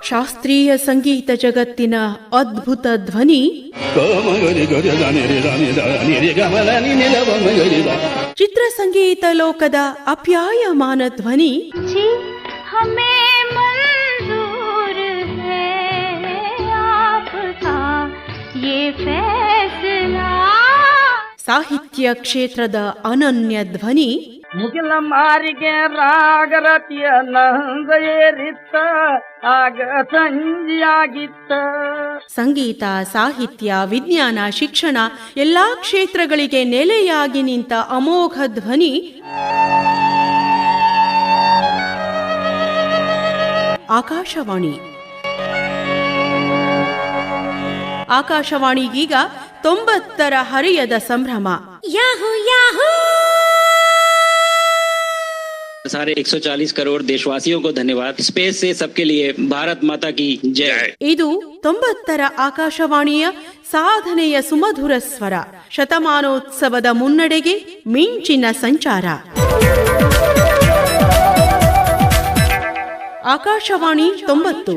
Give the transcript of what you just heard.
ಶಾಸ್ತ್ರೀಯ ಸಂಗೀತ ಜಗತ್ತಿನ ಅದ್ಭುತ ಧ್ವನಿ, ಚಿತ್ರ ಸಂಗೀತ ಲೋಕದ ಅಪ್ಯಾಯಮಾನ ಧ್ವನಿ, ಸಾಹಿತ್ಯ ಕ್ಷೇತ್ರದ ಅನನ್ಯ ಧ್ವನಿ, ಮುಗಿಲ ಮಾರಿಗೆ ರಾಗರತಿಯ ನಂದೇರಿತ್ತ ಆಗ ಸಂಜಿಯಾಗಿತ್ತ. ಸಂಗೀತ, ಸಾಹಿತ್ಯ, ವಿಜ್ಞಾನ, ಶಿಕ್ಷಣ ಎಲ್ಲಾ ಕ್ಷೇತ್ರಗಳಿಗೆ ನೆಲೆಯಾಗಿ ನಿಂತ ಅಮೋಘ ಧ್ವನಿ ಆಕಾಶವಾಣಿ. ಆಕಾಶವಾಣಿಗೀಗ 90ರ ಹರೆಯದ ಸಂಭ್ರಮ. Yahoo Yahoo. सारे 140 करोड़ देशवासियों को धन्यवाद. स्पेस से सबके लिए भारत माता की जय. ಇದು 90ರ ಆಕಾಶವಾಣಿಯ ಸಾಧನೆಯ ಸುಮಧುರ ಸ್ವರ. ಶತಮಾನೋತ್ಸವದ ಮುನ್ನಡೆಗೆ ಮಿಂಚಿನ ಸಂಚಾರ. ಆಕಾಶವಾಣಿ 90.